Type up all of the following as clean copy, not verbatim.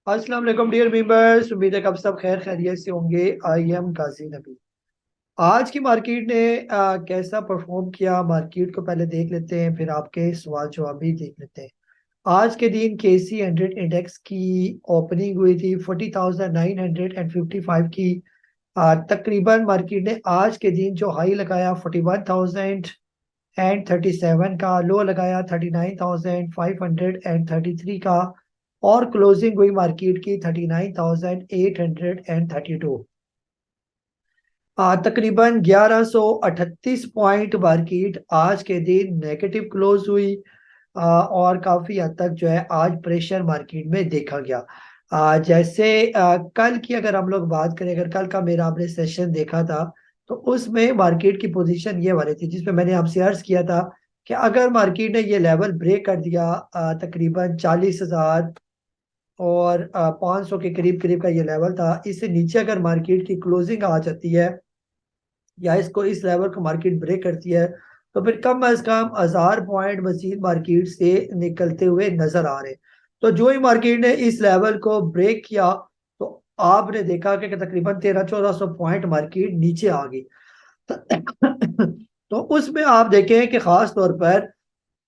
अस्सलाम वालेकुम dear members, उम्मीद है कि आप सब खैर खैरियत से होंगे। आई एम काजी नबी। आज की मार्केट ने कैसा परफॉर्म किया, मार्केट को पहले देख लेते हैं, फिर आपके सवाल जवाब भी देख लेते हैं। आज के दिन KC 100 इंडेक्स की ओपनिंग हुई थी 40,955 की। तकरीबन मार्केट ने आज के दिन जो हाई लगाया 41,037 का, लो लगाया 39,533 का, और क्लोजिंग हुई मार्केट की 39,832। तकरीबन 1138 पॉइंट मार्केट आज के दिन नेगेटिव क्लोज हुई। और काफी हद तक जो है आज प्रेशर मार्केट में देखा गया। जैसे कल की अगर हम लोग बात करें, अगर कल का मेरा आपने सेशन देखा था, तो उसमें मार्केट की पोजीशन ये वाली थी जिसमें मैंने आपसे अर्ज किया था कि अगर मार्केट ने ये लेवल ब्रेक कर दिया, तकरीबन 40,000 और 500 के करीब करीब का ये लेवल था, इससे नीचे अगर मार्केट की क्लोजिंग आ जाती है या इसको इस लेवल को मार्केट ब्रेक करती है, तो फिर कम अज कम 1,000 पॉइंट मजीद मार्केट से निकलते हुए नजर आ रहे। तो जो ही मार्केट ने इस लेवल को ब्रेक किया, तो आपने देखा कि तकरीबन 1300-1400 पॉइंट मार्केट नीचे आ गई। तो उसमें आप देखें कि खास तौर पर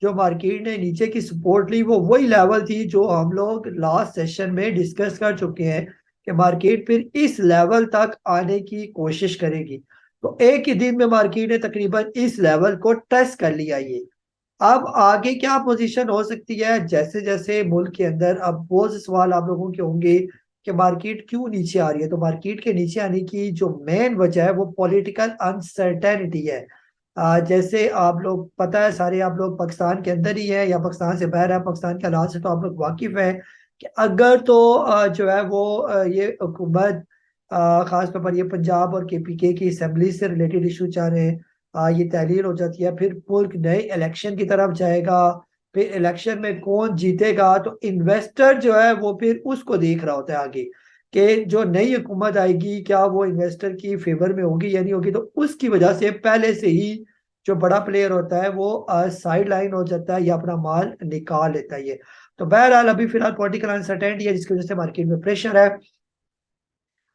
जो मार्केट ने नीचे की सपोर्ट ली, वो वही लेवल थी जो हम लोग लास्ट सेशन में डिस्कस कर चुके हैं कि मार्केट फिर इस लेवल तक आने की कोशिश करेगी। तो एक ही दिन में मार्केट ने तकरीबन इस लेवल को टेस्ट कर लिया ये। अब आगे क्या पोजीशन हो सकती है, जैसे जैसे मुल्क के अंदर अब बहुत से सवाल आप लोगों के होंगे कि मार्केट क्यों नीचे आ रही है। तो मार्केट के नीचे आने की जो मेन वजह है वो पॉलिटिकल अनसर्टेनिटी है। जैसे आप लोग पता है, सारे आप लोग पाकिस्तान के अंदर ही है या पाकिस्तान से बाहर है, पाकिस्तान के हालात से तो आप लोग वाकिफ है कि अगर तो जो है वो ये हुकूमत खास तौर पर ये पंजाब और KPK की असेंबली से रिलेटेड इशू चाह रहे हैं, ये तहलील हो जाती है, फिर मुल्क नए इलेक्शन की तरफ जाएगा, फिर इलेक्शन में कौन जीतेगा, तो इन्वेस्टर जो है वो फिर उसको देख रहा होता है आगे कि जो नई हुकूमत आएगी क्या वो इन्वेस्टर की फेवर में होगी या नहीं होगी। तो उसकी वजह से पहले से ही जो बड़ा प्लेयर होता है वो साइड लाइन हो जाता है या अपना माल निकाल लेता है ये। तो बहरहाल अभी फिलहाल पॉलिटिकल अनसर्टेनिटी है जिसकी वजह से मार्केट में प्रेशर है।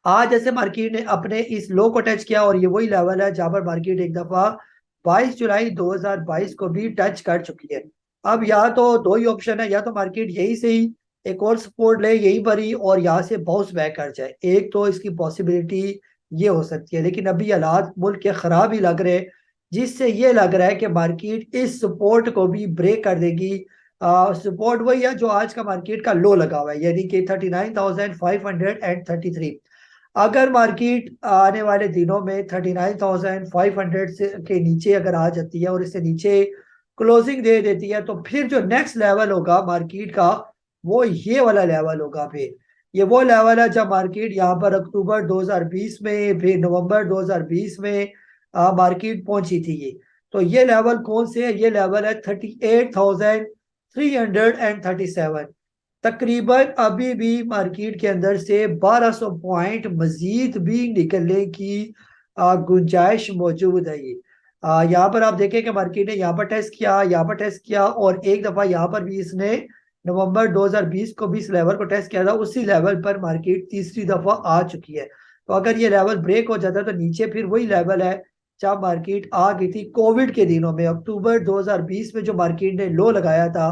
आज जैसे मार्केट ने अपने इस लो को टच किया और ये वही लेवल है जहां पर मार्केट एक दफा 22 जुलाई 2022 को भी टच कर चुकी है। अब या तो दो ही ऑप्शन है, या तो मार्केट यही से ही एक और सपोर्ट ले यही भरी और यहाँ से बाउंस बैक कर जाए, एक तो इसकी पॉसिबिलिटी ये हो सकती है। लेकिन अभी हालात मुल्क के खराब ही लग रहे हैं, जिससे ये लग रहा है कि मार्केट इस सपोर्ट को भी ब्रेक कर देगी। सपोर्ट वही है जो आज का मार्केट का लो लगा हुआ है, यानी कि 39,533। अगर मार्केट आने वाले दिनों में 39,500 से के नीचे अगर आ जाती है और इससे नीचे क्लोजिंग दे देती है, तो फिर जो नेक्स्ट लेवल होगा मार्केट का वो ये वाला लेवल होगा। फिर ये वो लेवल है जब मार्केट यहाँ पर अक्टूबर 2020 में, फिर नवंबर 2020 में मार्केट पहुंची थी ये। तो ये लेवल कौन से है, ये लेवल है 38,337। तकरीबन अभी भी मार्केट के अंदर से 1200 पॉइंट मजीद भी निकलने की गुंजाइश मौजूद है ये। यहाँ पर आप देखें कि मार्केट ने यहाँ पर टेस्ट किया, यहाँ पर टेस्ट किया, और एक दफा यहाँ पर भी इसने नवंबर 2020 को भी इस लेवल को टेस्ट किया था, उसी लेवल पर मार्केट तीसरी दफा आ चुकी है। तो अगर ये लेवल ब्रेक हो जाता है तो नीचे फिर वही लेवल है जब मार्केट आ गई थी कोविड के दिनों में, अक्टूबर 2020 में जो मार्केट ने लो लगाया था।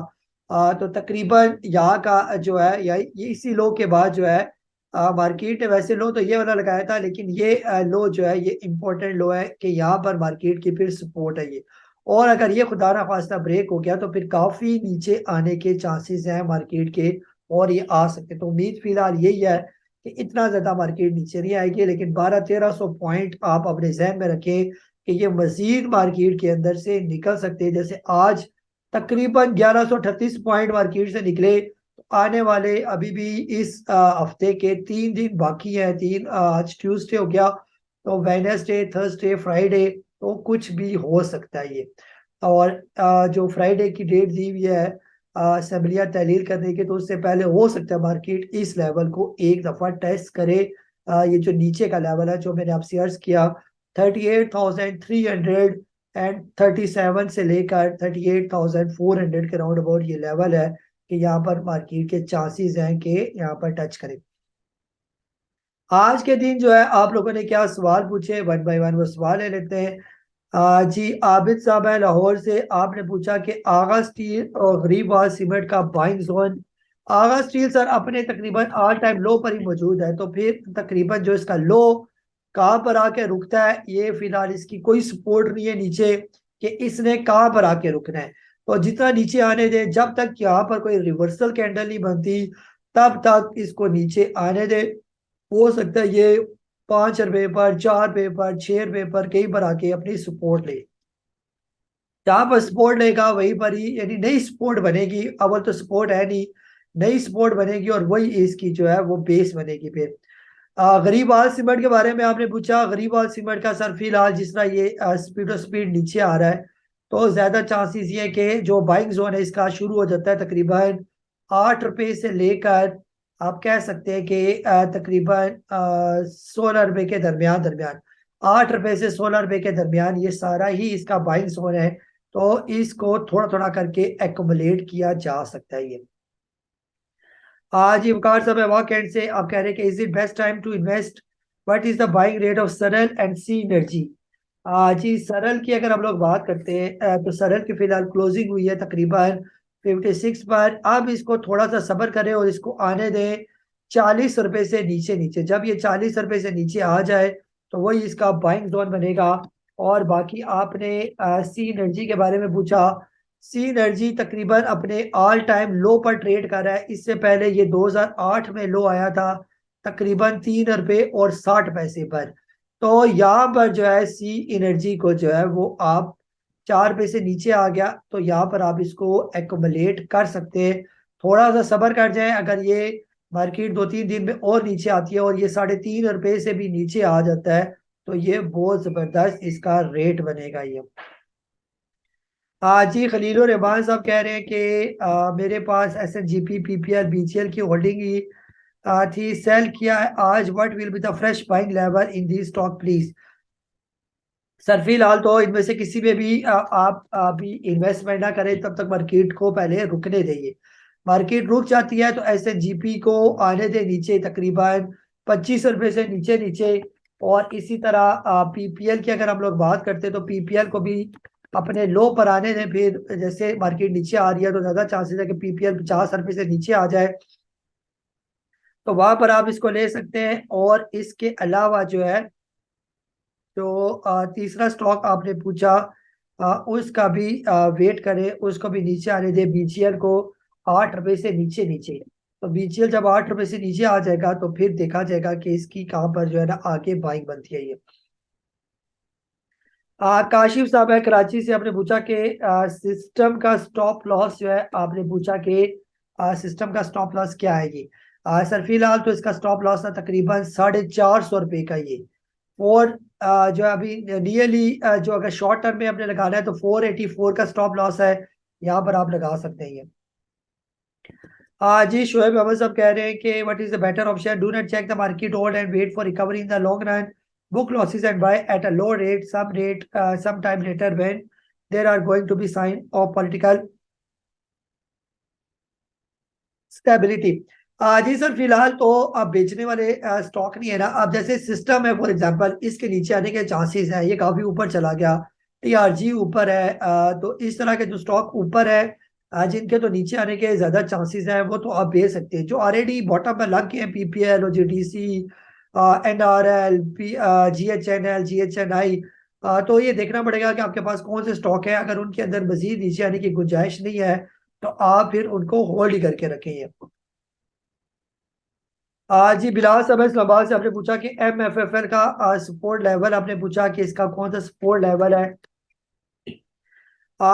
तो तकरीबन यहाँ का जो है या ये इसी लो के बाद जो है मार्केट ने वैसे लो तो ये वाला लगाया था, लेकिन ये लो जो है ये इंपॉर्टेंट लो है कि यहाँ पर मार्केट की फिर सपोर्ट है ये। और अगर ये खुदा ना खास्ता ब्रेक हो गया तो फिर काफी नीचे आने के चांसेस हैं मार्केट के, और ये आ सकते। तो उम्मीद फिलहाल यही है कि इतना ज्यादा मार्केट नीचे नहीं आएगी, लेकिन 1200-1300 पॉइंट आप अपने जहन में रखें कि ये मजीद मार्केट के अंदर से निकल सकते हैं। जैसे आज तकरीबन 1138 पॉइंट मार्केट से निकले, तो आने वाले अभी भी इस हफ्ते के 3 दिन बाकी हैं। आज ट्यूसडे हो गया, तो वेडनेसडे, थर्सडे, फ्राइडे, तो कुछ भी हो सकता है ये। और जो फ्राइडे की डेट दी हुई है असेंबलियां तहलील करने की, तो उससे पहले हो सकता है मार्केट इस लेवल को एक दफा टेस्ट करे। ये जो नीचे का लेवल है जो मैंने आपसे अर्ज किया 38,337 से लेकर 38,400 के राउंड अबाउट ये लेवल है, कि यहाँ पर मार्केट के चांसेस हैं कि यहाँ पर टच करें। आज के दिन जो है आप लोगों ने क्या सवाल पूछे, वन बाय वन वो सवाल ले लेते हैं। जी आबिद साहब है लाहौर से, आपने पूछा कि आगा स्टील और गरीबाबाद सीमेंट का बाइंग जोन। आगा स्टील सर अपने तकरीबन ऑल टाइम लो पर ही मौजूद है, तो फिर तकरीबन जो इसका लो कहाँ पर आके रुकता है, ये फिलहाल इसकी कोई सपोर्ट नहीं है नीचे कि इसने कहाँ पर आके रुकना है। तो जितना नीचे आने दे, जब तक यहाँ पर कोई रिवर्सल कैंडल नहीं बनती तब तक इसको नीचे आने दे। हो सकता है ये 5 रुपए पर, 4 रुपए पर, 6 रुपए पर कहीं पर आके अपनी सपोर्ट ले। जहां पर सपोर्ट लेगा वहीं पर ही यानी नई सपोर्ट बनेगी, अव्वल तो सपोर्ट है नहीं, नई सपोर्ट बनेगी और वही इसकी जो है वो बेस बनेगी फिर। गरीब आल सीमेंट के बारे में आपने पूछा। गरीब आल सीमेंट का सर फिलहाल जिस तरह ये स्पीड स्पीड नीचे आ रहा है, तो ज्यादा चांसेस ये कि जो बाइंग जोन है इसका शुरू हो जाता है तकरीबन 8 रुपए से लेकर, आप कह सकते हैं कि तकरीबन 16 रुपए के दरमियान दरमियान, 8 रुपए से 16 रुपए के दरमियान ये सारा ही इसका बाइंग जोन है। तो इसको थोड़ा थोड़ा करके एक्युमुलेट किया जा सकता है ये। आज ये वकार साहब है वॉकएंड से, आप कह रहे हैं कि is it best time to invest, what is the buying rate of Saral and C energy. Ji Saral की अगर हम लोग बात करते हैं तो सरल की फिलहाल क्लोजिंग हुई है तकरीबन 56 पर। अब इसको थोड़ा सा सब्र करें और इसको आने दें 40 रुपए से नीचे नीचे। जब ये 40 रुपए से नीचे आ जाए तो वही इसका बाइंग जोन बनेगा। और बाकी आपने सी एनर्जी के बारे में पूछा। सी एनर्जी तकरीबन अपने ऑल टाइम लो पर ट्रेड कर रहा है। इससे पहले ये 2008 में लो आया था तकरीबन 3 रुपए और 60 पैसे पर। तो यहाँ पर जो है सी एनर्जी को जो है वो आप 4 रुपए से नीचे आ गया, तो यहाँ पर आप इसको एक्युमुलेट कर सकते हैं। थोड़ा सा सब्र कर जाए, अगर ये मार्केट 2-3 दिन में और नीचे आती है और ये 3.5 रुपए से भी नीचे आ जाता है तो ये बहुत जबरदस्त इसका रेट बनेगा ये। जी खलील रहमान साहब कह रहे हैं कि मेरे पास S N G P PPL BCL की होल्डिंग ही थी, सेल किया है आज, what will be the fresh buying level in the stock please. Sir फिलहाल तो इनमें से किसी में भी आप अभी इन्वेस्टमेंट ना करें तब तक मार्केट को पहले रुकने देंगे। मार्केट रुक जाती है तो एस एन जी पी को आने दे नीचे तकरीबन 25 रुपए से नीचे नीचे। और इसी तरह पीपीएल की अगर हम लोग बात करते हैं तो पीपीएल को भी अपने लो पर आने दें। फिर जैसे मार्केट नीचे आ रही है तो ज्यादा चांसेस है कि पीपीएल 50 रुपए से नीचे आ जाए, तो वहां पर आप इसको ले सकते हैं। और इसके अलावा जो है जो तीसरा स्टॉक आपने पूछा उसका भी वेट करें, उसको भी नीचे आने दें बीजीएल को 8 रुपए से नीचे नीचे। तो बीजीएल जब 8 रुपए से नीचे आ जाएगा तो फिर देखा जाएगा कि इसकी कहाँ पर जो है ना आगे बाइंग बनती है ये। काशिफ साहब है कराची से, आपने पूछा कि सिस्टम का स्टॉप लॉस जो है, आपने पूछा कि सिस्टम का स्टॉप लॉस क्या है ये। सर फिलहाल तो इसका स्टॉप लॉस था तकरीबन 450 रुपए का ये। और जो है अभी नियरली जो अगर शॉर्ट टर्म में आपने लगाना है तो 484 का स्टॉप लॉस है, यहाँ पर आप लगा सकते हैं ये। जी शोएब अहमद साहब कह रहे हैं कि what is the better option, do not check the market hold and wait for recovery in the long run, book losses and buy at a low rate some time later when there are going to be sign of political stability। जी sir फिलहाल तो अब बेचने वाले stock नहीं है ना। अब जैसे सिस्टम है फॉर एग्जांपल, इसके नीचे आने के चांसेस है, ये काफी ऊपर चला गया, टीआरजी ऊपर है, तो इस तरह के जो स्टॉक ऊपर है जिनके तो नीचे आने के ज्यादा चांसेस है वो तो आप बेच सकते हैं। जो ऑलरेडी बॉटम में लग गए हैं पीपीएल और जीडीसी एनआरएल जीएचएनएल जीएचएनआई, तो ये देखना पड़ेगा कि आपके पास कौन से स्टॉक है। अगर उनके अंदर मजीद नीचे आने की गुंजाइश नहीं है तो आप फिर उनको होल्ड ही करके रखेंगे। जी बिलाल साहब इस्लामाबाद से, आपने पूछा कि एमएफएफएल का सपोर्ट लेवल, आपने पूछा कि इसका कौन सा सपोर्ट लेवल है।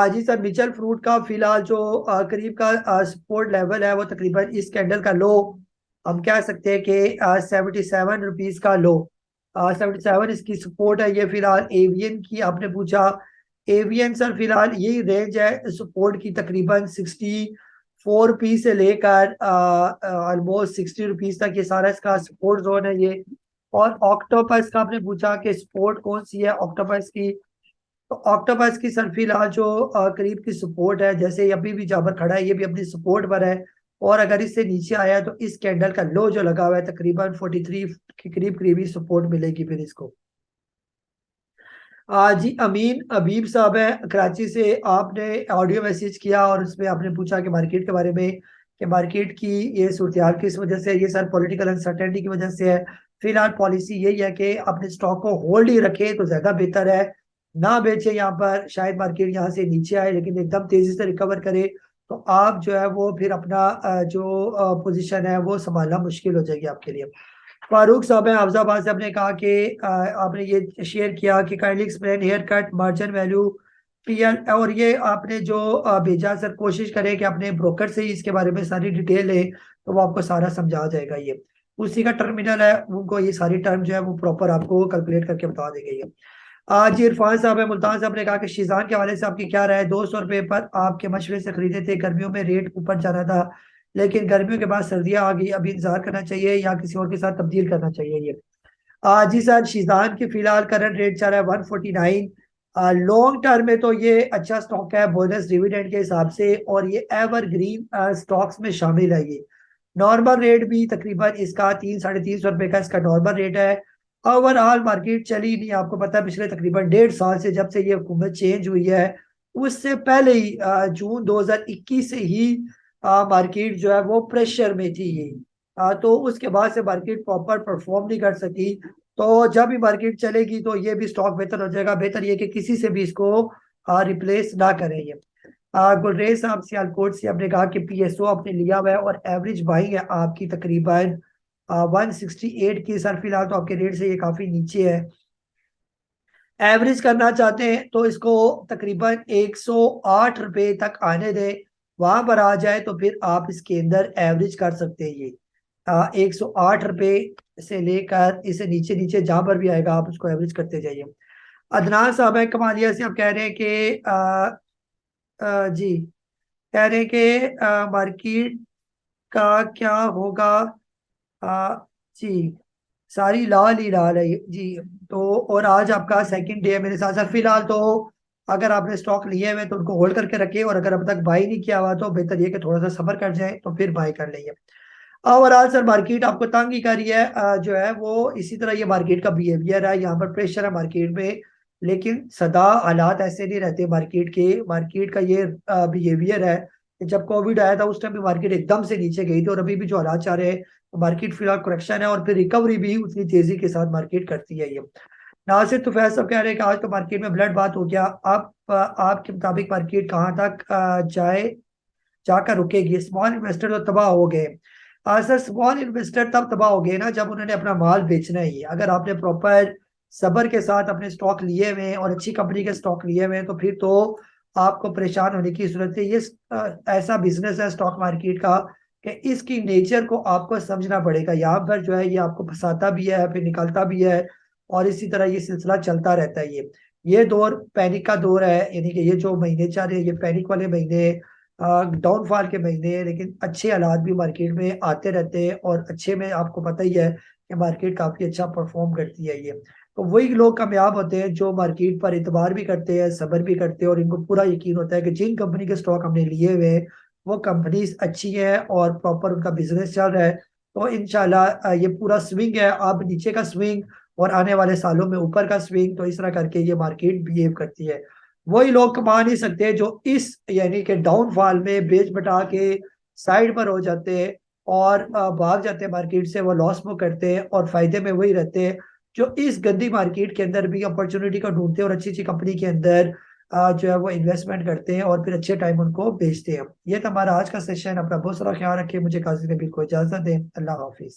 जी सर मिचल फ्रूट का फिलहाल जो करीब का सपोर्ट लेवल है वो तकरीबन इस कैंडल का लो हम कह सकते हैं कि 77 रुपीज का लो, 77 इसकी सपोर्ट है ये। फिलहाल एवियन की आपने पूछा, एवियन सर फिलहाल यही रेंज है सपोर्ट की तकरीबन 64 रुपीज से लेकर ऑलमोस्ट 60 रुपीज तक, ये सारा इसका सपोर्ट जोन है ये। और ऑक्टोपस का आपने पूछा कि सपोर्ट कौन सी है ऑक्टोपस की, तो ऑक्टोपस की सर फिलहाल जो करीब की सपोर्ट है, जैसे अभी भी जहाँ पर खड़ा है ये भी अपनी सपोर्ट पर है, और अगर इससे नीचे आया तो इस कैंडल का लो जो लगा हुआ है तकरीबन 43 के करीब करीब ही सपोर्ट मिलेगी फिर इसको। जी अमीन अबीब साहब है कराची से, आपने ऑडियो मैसेज किया और उसमें आपने पूछा कि मार्केट के बारे में, कि मार्केट की ये सूरत हाल किस वजह से है। ये सर पॉलिटिकल अनसर्टेनिटी की वजह से है। फिलहाल पॉलिसी यही है कि अपने स्टॉक को होल्ड ही रखे तो ज्यादा बेहतर है, ना बेचे यहाँ पर। शायद मार्केट यहाँ से नीचे आए लेकिन एकदम तेजी से रिकवर करे तो आप जो है वो फिर अपना जो पोजीशन है वो संभालना मुश्किल हो जाएगी आपके लिए। फारूक साहब है अफजाबाद से, आपने कहा कि आपने ये शेयर किया कि kindly explain haircut margin value PL, और ये आपने जो भेजा सर, कोशिश करें कि अपने ब्रोकर से ही इसके बारे में सारी डिटेल है तो वो आपको सारा समझा जाएगा। ये उसी का टर्मिनल है, उनको ये सारी टर्म जो है वो प्रॉपर आपको कैलकुलेट करके बता देंगे ये। आज इरफान साहब है मुल्तान साहब ने कहा कि शीजान के हवाले से आपकी क्या राय है, 200 रुपये पर आपके मशवरे से खरीदे थे, गर्मियों में रेट ऊपर जाना था लेकिन गर्मियों के बाद सर्दियां आ गई, अभी इंतजार करना चाहिए या किसी और के साथ तब्दील करना चाहिए ये। जी सर, शीजान की फिलहाल करंट रेट चल रहा है 149। लॉन्ग टर्म में तो ये अच्छा स्टॉक है बोनस डिविडेंड के हिसाब से, और ये एवरग्रीन स्टॉक्स में शामिल है ये। नॉर्मल रेट भी तकरीबन इसका 300-350 रुपये का इसका नॉर्मल रेट है। ओवरऑल मार्केट चली नहीं, आपको पता है पिछले तकरीबन 1.5 साल से जब से ये हुकूमत चेंज हुई है, उससे पहले ही जून 2021 से ही मार्केट जो है वो प्रेशर में थी ये। तो उसके बाद से मार्केट प्रॉपर परफॉर्म नहीं कर सकी। तो जब भी मार्केट चलेगी तो ये भी स्टॉक बेहतर हो जाएगा। बेहतर ये कि किसी से भी इसको रिप्लेस ना करें ये। गुलरेज साहब सियालकोट से आपने कहा कि पीएसओ आपने लिया हुआ है और एवरेज बाइंग है आपकी तकरीबन 168 की। सर फिलहाल तो आपके रेट से ये काफी नीचे है। एवरेज करना चाहते हैं तो इसको तकरीबन 108 रुपये तक आने दें, वहां पर आ जाए तो फिर आप इसके अंदर एवरेज कर सकते हैं ये। 108 रुपये से लेकर इसे नीचे नीचे जहां पर भी आएगा आप उसको एवरेज करते जाइए। अदनान साहब है कमालिया से, आप कह रहे हैं कि जी कह रहे हैं कि मार्केट का क्या होगा। आ, जी सारी लाल ही लाल है जी। तो और आज आपका सेकंड डे है मेरे साथ साथ। फिलहाल तो अगर आपने स्टॉक लिए हुए तो उनको होल्ड करके रखे, और अगर अब तक बाई नहीं किया हुआ तो बेहतर ये कि थोड़ा सा सब्र कर जाए तो फिर बाई कर लेंगे। ओवरऑल सर मार्केट आपको तंग ही कर रही है, जो है वो इसी तरह ये मार्केट का बिहेवियर है, यहाँ पर प्रेशर है मार्केट में। लेकिन सदा हालात ऐसे नहीं रहते मार्केट के। मार्केट का ये बिहेवियर है कि जब कोविड आया था उस टाइम भी मार्केट एकदम से नीचे गई थी, और अभी भी जो हालात चाह रहे हैं तो मार्केट फिलहाल करेक्शन है, और फिर रिकवरी भी उतनी तेजी के साथ मार्केट करती है ये। नासिर तो फैज सब कह रहे हैं कि आज तो मार्केट में ब्लड बात हो गया। आप आपके मुताबिक मार्केट कहाँ तक जाकर रुकेगी? स्मॉल इन्वेस्टर तो तबाह हो गए। सर स्मॉल इन्वेस्टर तब तबाह हो गए ना जब उन्होंने अपना माल बेचना ही है। अगर आपने प्रॉपर सब्र के साथ अपने स्टॉक लिए हुए हैं और अच्छी कंपनी के स्टॉक लिए हुए हैं तो फिर तो आपको परेशान होने की जरूरत है। ये ऐसा बिजनेस है स्टॉक मार्केट का कि इसकी नेचर को आपको समझना पड़ेगा। यहाँ पर जो है ये आपको फंसाता भी है फिर निकालता भी है, और इसी तरह ये सिलसिला चलता रहता है ये दौर पैनिक का दौर है, यानी कि ये जो महीने चल रहे हैं ये पैनिक वाले महीने, डाउनफॉल के महीने हैं। लेकिन अच्छे हालात भी मार्केट में आते रहते हैं, और अच्छे में आपको पता ही है कि मार्केट काफी अच्छा परफॉर्म करती है ये। तो वही लोग कामयाब होते हैं जो मार्केट पर इतबार भी करते हैं, सब्र भी करते हैं, और इनको पूरा यकीन होता है कि जिन कंपनी के स्टॉक हमने लिए हुए हैं वो कंपनीज अच्छी है और प्रॉपर उनका बिजनेस चल रहा है। तो इंशाल्लाह ये पूरा स्विंग है, अब नीचे का स्विंग और आने वाले सालों में ऊपर का स्विंग, तो इस तरह करके ये मार्केट बिहेव करती है। वही लोग कमा नहीं सकते जो इस यानी कि डाउनफॉल में बेच बटा के साइड पर हो जाते हैं और भाग जाते हैं मार्केट से, वो लॉस में करते हैं, और फायदे में वही रहते हैं जो इस गंदी मार्केट के अंदर भी अपॉर्चुनिटी को ढूंढते हैं और अच्छी अच्छी कंपनी के अंदर जो है वो इन्वेस्टमेंट करते हैं और फिर अच्छे टाइम उनको बेचते हैं। ये तो हमारा आज का सेशन। अपना बहुत सारा ख्याल रखें, मुझे काजी नबील को इजाजत दें। अल्लाह हाफिज।